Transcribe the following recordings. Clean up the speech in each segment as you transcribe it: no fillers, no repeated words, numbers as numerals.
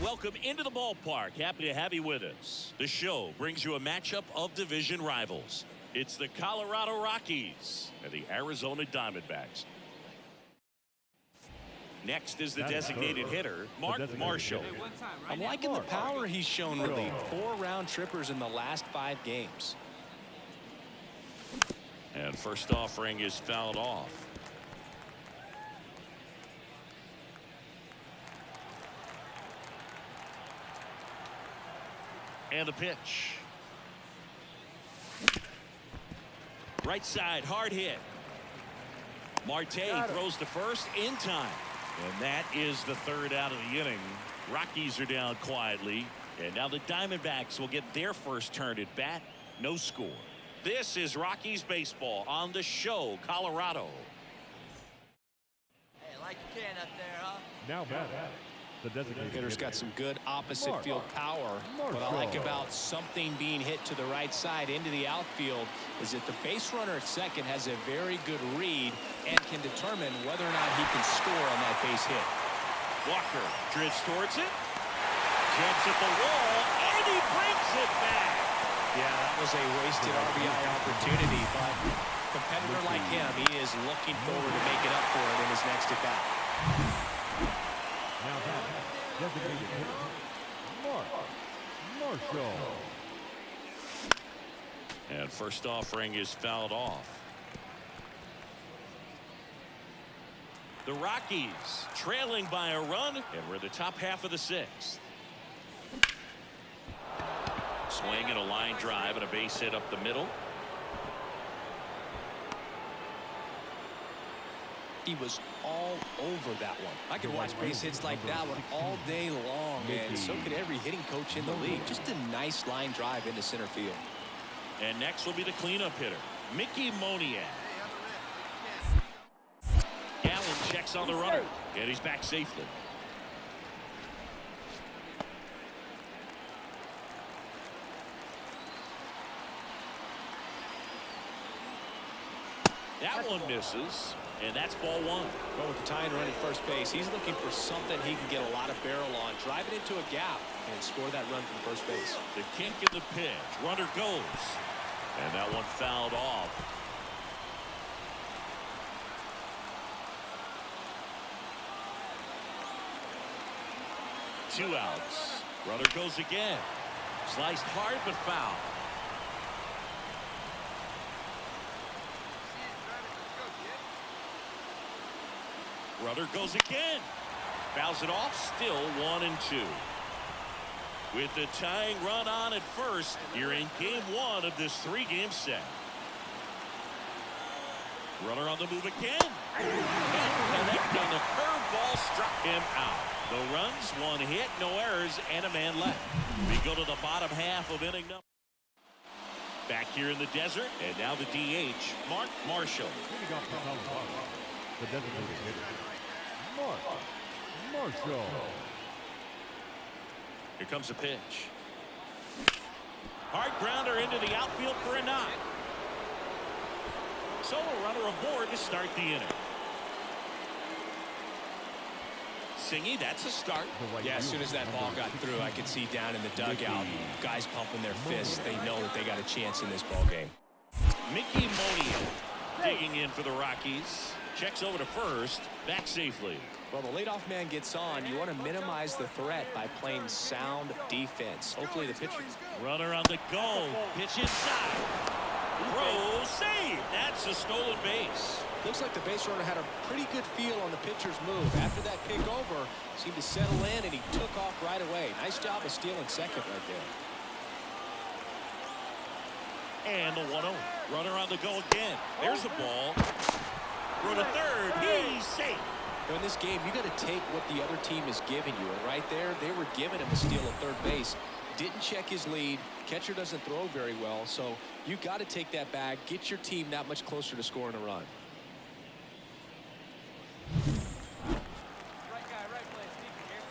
Welcome into the ballpark. Happy to have you with us. The show brings you a matchup of division rivals. It's the Colorado Rockies and the Arizona Dimondbacks. Next is the designated hitter, Mark Marshall. I'm liking the power he's shown relief. 4 round trippers in the last 5 games. And first offering is fouled off. And the pitch. Right side, hard hit. Marte throws to first in time. And that is the 3rd out of the inning. Rockies are down quietly. And now the Diamondbacks will get their first turn at bat. No score. This is Rockies baseball on the show, Colorado. Hey, like you can up there, huh? Now batting. The designated Hitter's got some good opposite field power. What I like about something being hit to the right side into the outfield is that the base runner at second has a very good read and can determine whether or not he can score on that base hit. Walker drifts towards it. Jumps at the wall, and he brings it back. Yeah, that was a wasted RBI opportunity, but a competitor like him, he is looking forward to making up for it in his next at bat. Now batting. Designated hitter, Marshall. And first offering is fouled off. The Rockies trailing by a run, and we're the top half of the 6th. Swing and a line drive and a base hit up the middle. He was all over that one. I could watch base hits like that one all day long, and so could every hitting coach in the league. Just a nice line drive into center field. And next will be the cleanup hitter, Mickey Moniak. Gallen checks on the runner, and he's back safely. That one misses, and that's ball 1. Well, with the tying run at first base, he's looking for something he can get a lot of barrel on. Drive it into a gap and score that run from first base. The kick in the pitch. Runner goes. And that one fouled off. Two outs. Runner goes again. Sliced hard but foul. Runner goes again. Fouls it off. Still 1-2. With the tying run on at first, you're in game 1 of this 3-game set. Runner on the move again. Connect on the curveball, struck him out. No runs, 1 hit, no errors, and a man left. We go to the bottom half of inning number. Back here in the desert, and now the DH, Mark Marshall. The designated hitter, Marshall. Here comes the pitch. Hard grounder into the outfield for a knock. So a runner aboard to start the inning. Singy, that's a start. Yeah, as soon as that ball got through, I could see down in the dugout, guys pumping their fists. They know that they got a chance in this ball game. Mickey Moniak digging in for the Rockies. Checks over to first, back safely. Well, the leadoff man gets on. You want to minimize the threat by playing sound defense. Hopefully the pitcher. Runner on the go. Pitch inside. Throw, save. That's a stolen base. Looks like the base runner had a pretty good feel on the pitcher's move. After that pick over, seemed to settle in, and he took off right away. Nice job of stealing second right there. And the 1-0. Runner on the go again. There's the ball. Throw to third. He's safe. In this game, you got to take what the other team is giving you. And right there, they were giving him a steal at third base. Didn't check his lead. Catcher doesn't throw very well. So you got to take that bag, get your team that much closer to scoring a run. Right guy, right place. Deep here.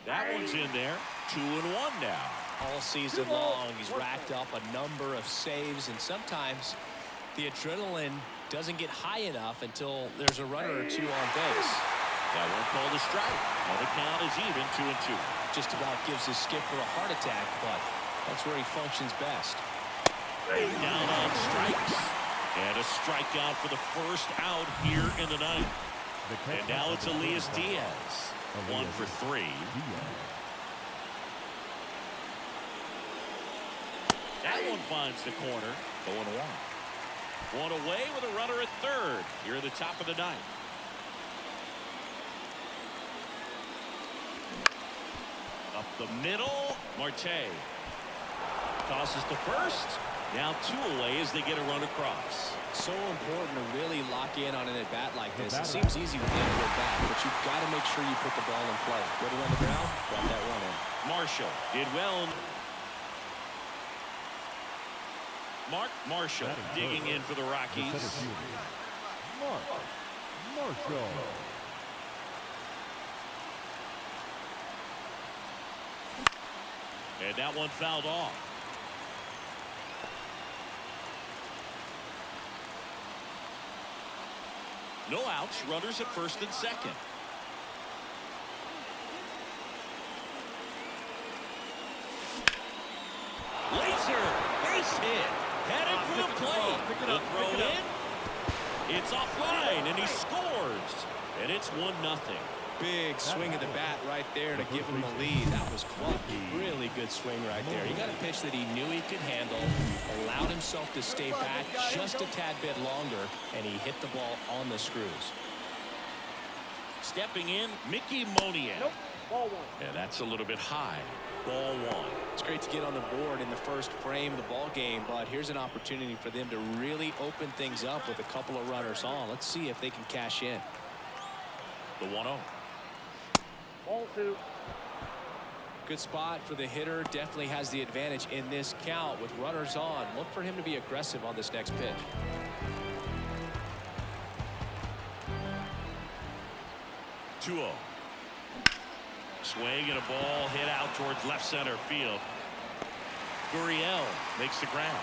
That one's in there. 2-1 now. All season long, he's racked up a number of saves, and sometimes the adrenaline doesn't get high enough until there's a runner or two on base. That one called a strike. Now the count is even 2-2. Just about gives his skipper a heart attack, but that's where he functions best. Down on strikes. And a strikeout for the first out here in the ninth. And now it's Elias Diaz. 1 for 3. That one finds the corner. 0-1. One away with a runner at third here at the top of the ninth. Up the middle, Marte tosses to first. Now 2 away as they get a run across. So important to really lock in on an at-bat like this. It seems easy with the at-bat, but you've got to make sure you put the ball in play. Put it on the ground, got that run in. Marshall did well. Mark Marshall digging in for the Rockies. Marshall. And that one fouled off. No outs, runners at first and second. Laser, base hit, headed for the plate. The throw in, it's offline, and he scores. And it's 1-0. Big swing of the bat right there to give him the lead. That was clutch. Really good swing right there. He got a pitch that he knew he could handle, allowed himself to stay back just a tad bit longer, and he hit the ball on the screws. Stepping in, Mickey Moniak. Nope. Ball 1. And that's a little bit high. Ball 1. It's great to get on the board in the first frame of the ball game, but here's an opportunity for them to really open things up with a couple of runners on. Let's see if they can cash in. The 1-0. Ball 2. Good spot for the hitter. Definitely has the advantage in this count with runners on. Look for him to be aggressive on this next pitch. Two-0. Swing and a ball hit out towards left center field. Gurriel makes the grab.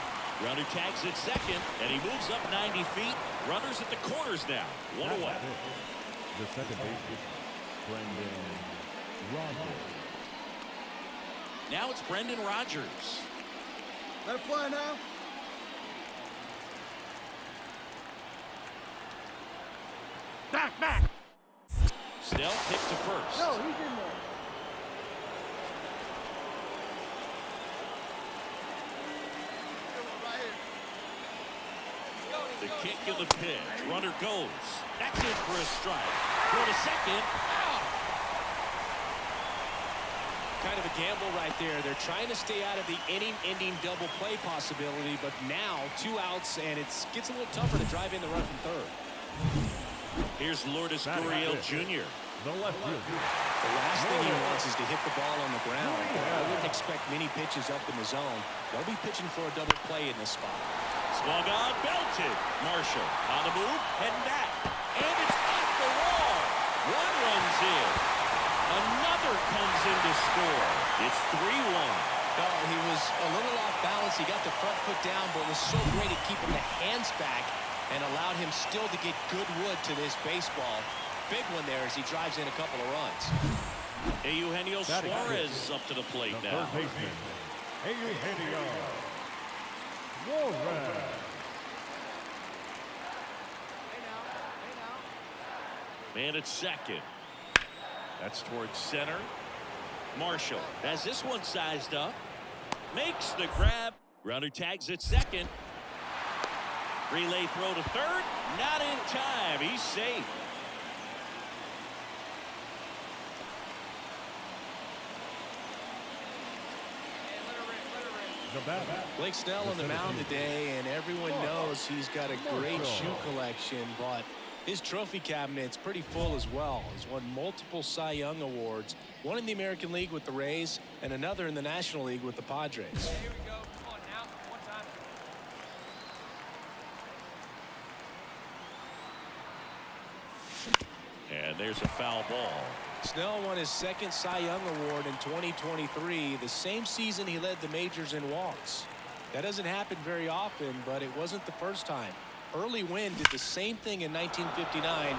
Runner tags at second, and he moves up 90 feet. Runners at the corners now. 1 away. The second baseman, Brendan Rodgers. Now it's Brendan Rodgers. Let it fly now. Back. Snell hit to first. No, he's in there. The kick and the pitch. Runner goes. That's in for a strike. For the second. Out. Kind of a gamble right there. They're trying to stay out of the inning-ending double play possibility, but now 2 outs, and it gets a little tougher to drive in the run from third. Here's Lourdes Gurriel Jr. The left field. The last thing he wants is to hit the ball on the ground. I wouldn't expect many pitches up in the zone. They'll be pitching for a double play in this spot. Swung on, belted. Marshall on the move, heading back. And it's off the wall. One runs in. Another comes in to score. It's 3-1. Oh, he was a little off balance. He got the front foot down, but was so great at keeping the hands back and allowed him still to get good wood to this baseball. Big one there as he drives in a couple of runs. Eugenio Suarez up to the plate The now. third baseman, Eugenio Suarez. Man at second. That's towards center. Marshall has this one sized up. Makes the grab. Runner tags at second. Relay throw to third. Not in time. He's safe. Blake Snell on the mound today, and everyone knows he's got a great shoe collection, but his trophy cabinet's pretty full as well. He's won multiple Cy Young awards, one in the American League with the Rays and another in the National League with the Padres. Here we go. Come on now. One time. And there's a foul ball. Snell won his second Cy Young Award in 2023, the same season he led the majors in walks. That doesn't happen very often, but it wasn't the first time. Early Wynn did the same thing in 1959.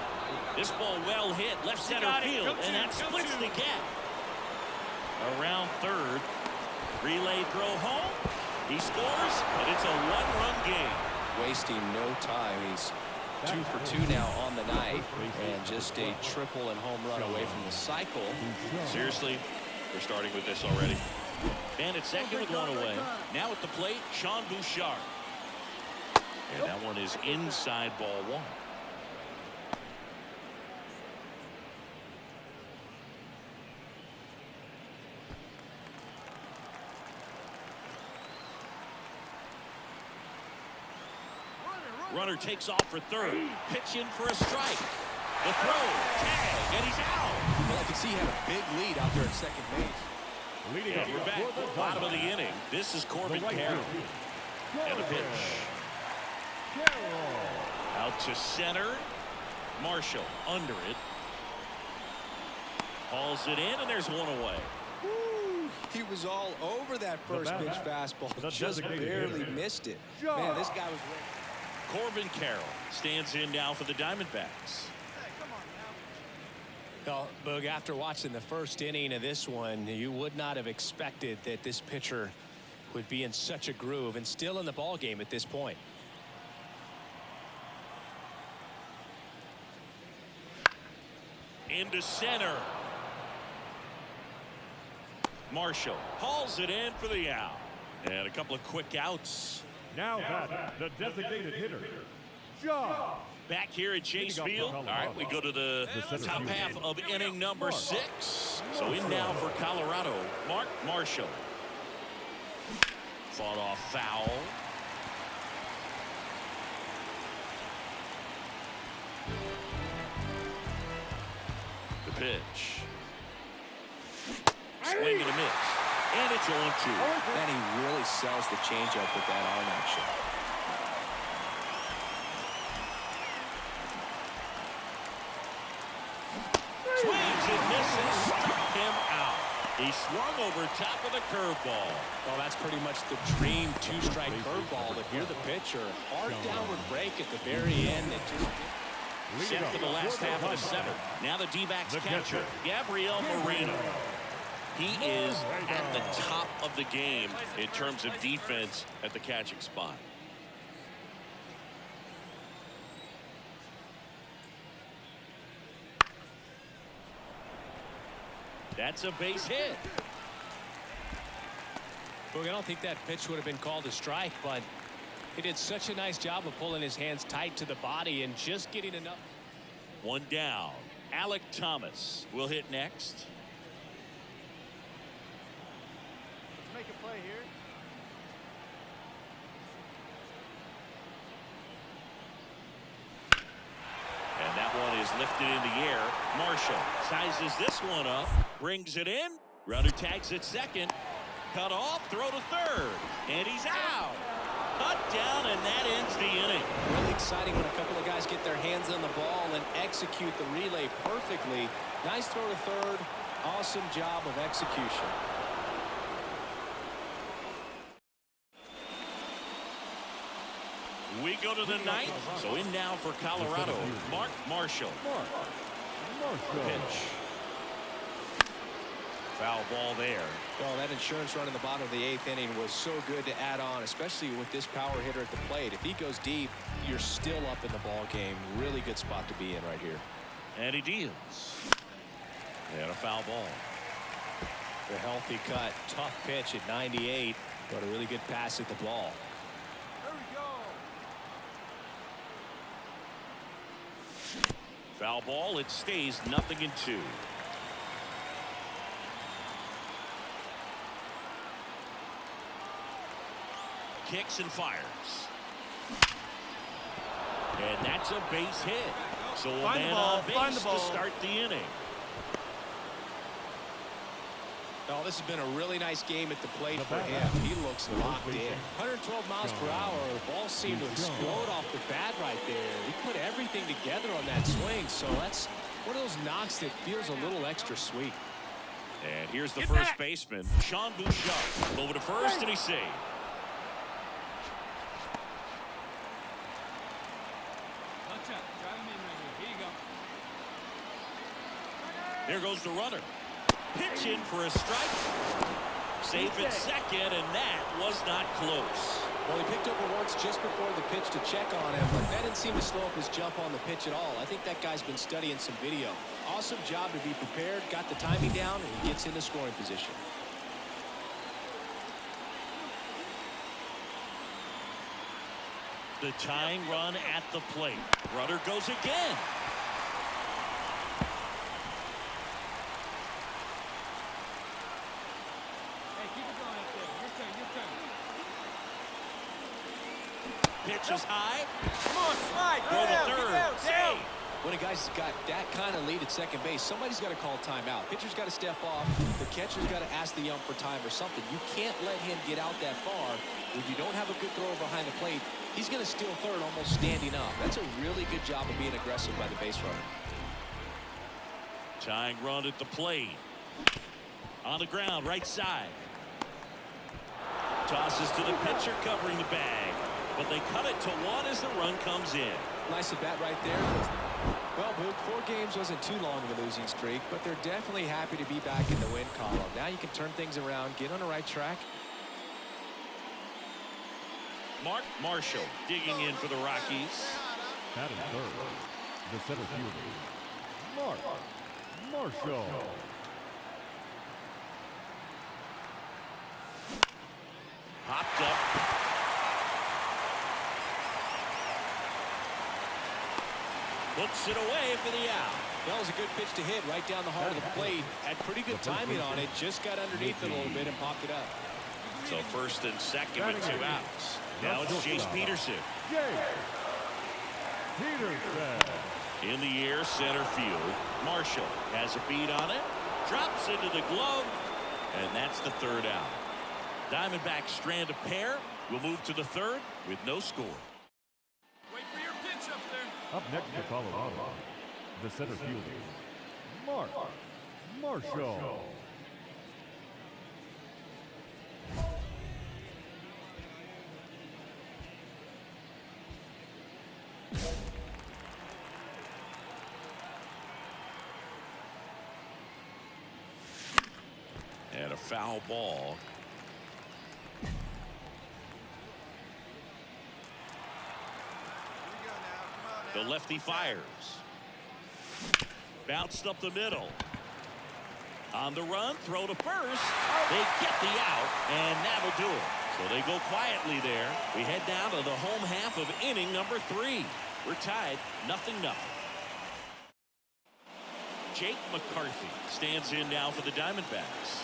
This ball well hit left center field, and that splits the gap. Around third, relay throw home. He scores, and it's a one-run game. Wasting no time. He's 2 for 2 now on the night, and just a triple and home run away from the cycle. Seriously, we're starting with this already. And at second with one away. Now at the plate, Sean Bouchard. And that one is inside ball one. Runner takes off for third. Pitch in for a strike. The throw, tag, and he's out. Well, I can see he had a big lead out there at second base. Leading And we're back. Bottom of the inning. This is Corbin Carroll. And the pitch. Out to center. Marshall under it. Hauls it in, and there's one away. Woo, he was all over that first pitch fastball. Just barely missed it. Man, this guy was ready. Corbin Carroll stands in now for the Dimondbacks. Well, Boog, after watching the first inning of this one, you would not have expected that this pitcher would be in such a groove and still in the ball game at this point. Into center. Marshall hauls it in for the out. And a couple of quick outs. Now that the designated hitter, John. Back here at Chase Field. All right, we go to the top half of inning number 6. So in now for Colorado, Mark Marshall. Fought off foul. The pitch. Swing and a miss. And it's 0-2. And he really sells the changeup with that arm action. Swings and misses. Struck him out. He swung over top of the curveball. Well, that's pretty much the dream two-strike curveball. If you're the pitcher, hard downward break at the very end. Set for the last half of the 7th. Now the D-backs catcher, Gabriel Moreno. He is at the top of the game in terms of defense at the catching spot. That's a base hit. Look, I don't think that pitch would have been called a strike, but he did such a nice job of pulling his hands tight to the body and just getting enough. One down. Alec Thomas will hit next. Make a play here. And that one is lifted in the air. Marshall sizes this one up, brings it in. Runner tags at second. Cut off, throw to third. And he's out. Cut down, and that ends the inning. Really exciting when a couple of guys get their hands on the ball and execute the relay perfectly. Nice throw to third. Awesome job of execution. We go to the 9th. So in now for Colorado, Mark Marshall. Pitch. Foul ball there. Well, that insurance run in the bottom of the 8th inning was so good to add on, especially with this power hitter at the plate. If he goes deep, you're still up in the ball game. Really good spot to be in right here. And he deals. And a foul ball. The healthy cut. Tough pitch at 98, but a really good pass at the ball. There we go. Foul ball. It stays 0-2. Kicks and fires. And that's a base hit. So a man on base to start the inning. Oh, this has been a really nice game at the plate for him. He looks locked in. 112 miles per hour. The ball seemed to explode off the bat right there. He put everything together on that swing. So that's one of those knocks that feels a little extra sweet. And here's the first baseman, Sean Bouchard. Over to first, and he's saved. Here goes the runner. Pitch in for a strike. Safe at second, and that was not close. Well, he picked over once just before the pitch to check on him, but that didn't seem to slow up his jump on the pitch at all. I think that guy's been studying some video. Awesome job to be prepared, got the timing down, and he gets into scoring position. The tying run at the plate. Runner goes again. Hey, keep it going up there. Your turn, your turn. Pitch is high. Come on, slide. Throw the third. Down. Save. When a guy's got that kind of lead at second base, somebody's got to call timeout. Pitcher's got to step off. The catcher's got to ask the ump for time or something. You can't let him get out that far. If you don't have a good thrower behind the plate, he's going to steal third almost standing up. That's a really good job of being aggressive by the base runner. Tying run at the plate. On the ground, right side. Tosses to the pitcher, covering the bag. But they cut it to one as the run comes in. Nice at bat right there. Well, Boog, 4 games wasn't too long of a losing streak, but they're definitely happy to be back in the win column. Now you can turn things around, get on the right track. Mark Marshall digging in for the Rockies. That is third. The center fielder, Mark Marshall. Popped up. Puts it away for the out. That was a good pitch to hit right down the heart of the plate. Had pretty good timing on it. Just got underneath it a little bit and popped it up. So first and second with 2 outs. Now it's Chase Peterson. In the air, center field. Marshall has a beat on it. Drops into the glove. And that's the 3rd out. Diamondbacks strand a pair. We'll move to the 3rd with no score. Wait for your pitch up there. Up next to Colorado, the center fielder, Mark Marshall. And a foul ball. The lefty fires. Bounced up the middle. On the run, throw to first. They get the out, and that'll do it. So they go quietly there. We head down to the home half of inning number 3. We're tied 0-0. Jake McCarthy stands in now for the Diamondbacks.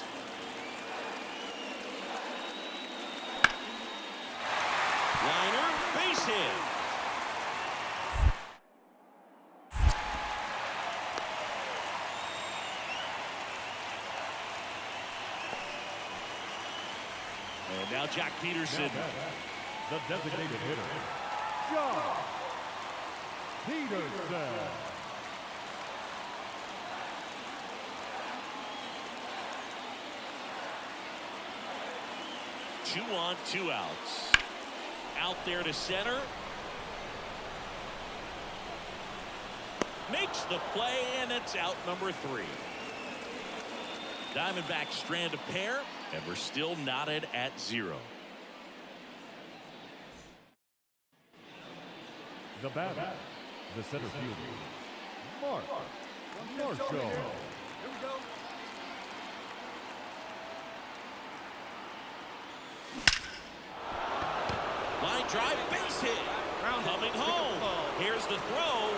Liner, base hit. And now Jack Peterson. The designated hitter, Jack Peterson. Two on, 2 outs. Out there to center. Makes the play, and it's out number 3. Diamondbacks strand a pair, and we're still knotted at 0. The batter, the center fielder, Mark Marshall. Here we go. Line drive, base hit. Coming home. Here's the throw.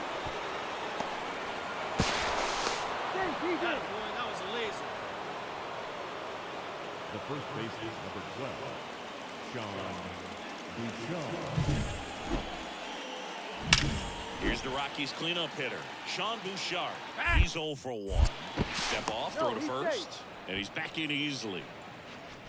That was a laser. The first baseman, number 12, Sean Bouchard. Here's the Rockies cleanup hitter, Sean Bouchard. He's 0 for 1. Step off, throw to first, and he's back in easily.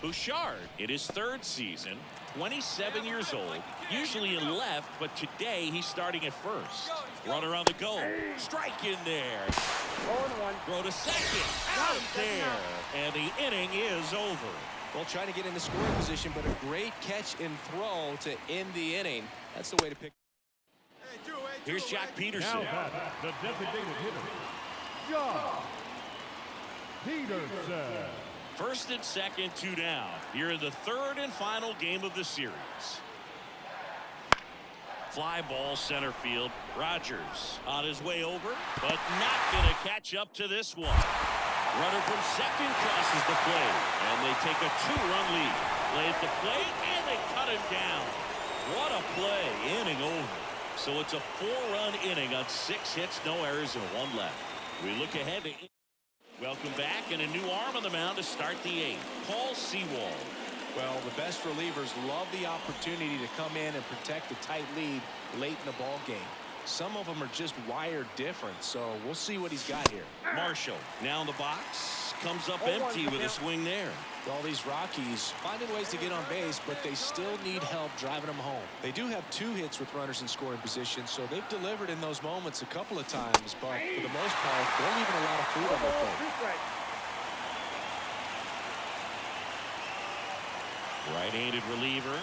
Bouchard, in his 3rd season, 27 years old, usually in left, but today he's starting at first. Runner on the go. Strike in there. 0-1. Throw to second. Out there. And the inning is over. Well, trying to get into scoring position, but a great catch and throw to end the inning. That's the way to pick. Here's Jack Peterson. Now back, the designated hitter, Jack Peterson. First and second, 2 down. Here in the third and final game of the series. Fly ball center field. Rogers on his way over, but not going to catch up to this one. Runner from second crosses the plate, and they take a 2-run lead. Play at the plate, and they cut him down. What a play, inning over. So it's a 4-run inning on 6 hits, no errors, and 1 left. We look ahead to... Welcome back, and a new arm on the mound to start the 8th. Paul Sewald. Well, the best relievers love the opportunity to come in and protect a tight lead late in the ball game. Some of them are just wired different, so we'll see what he's got here. Marshall now in the box, comes up empty with a swing there. All these Rockies finding ways to get on base, but they still need help driving them home. They do have 2 hits with runners in scoring position, so they've delivered in those moments a couple of times, but for the most part, they're leaving a lot of food on their plate. Right-handed reliever.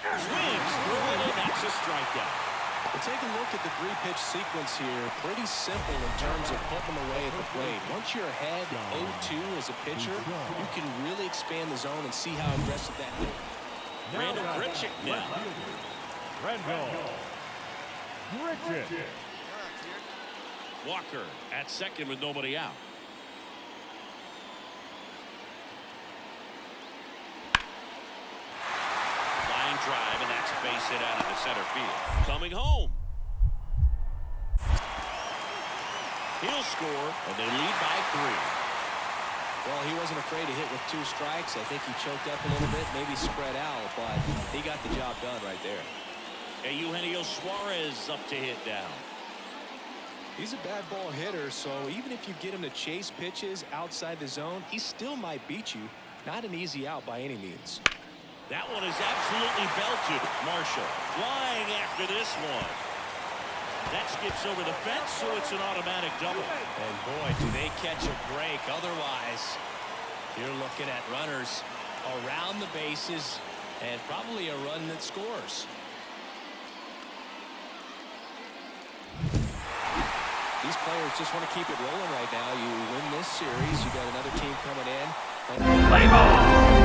Swings through it, and that's a strikeout. Well, take a look at the 3-pitch sequence here. Pretty simple in terms of putting them away at the plate. Once you're ahead 0-2 as a pitcher, you can really expand the zone and see how aggressive that is. Randall Grichuk now. Randall Grichuk. Walker at second with nobody out. Drive, and that's a base hit out of the center field. Coming home. He'll score, and they lead by 3. Well, he wasn't afraid to hit with 2 strikes. I think he choked up a little bit, maybe spread out, but he got the job done right there. And Eugenio Suarez up to hit down. He's a bad ball hitter, so even if you get him to chase pitches outside the zone, he still might beat you. Not an easy out by any means. That one is absolutely belted. Marshall flying after this one. That skips over the fence, so it's an automatic double. And boy, do they catch a break. Otherwise, you're looking at runners around the bases and probably a run that scores. These players just want to keep it rolling right now. You win this series, you got another team coming in. Play ball.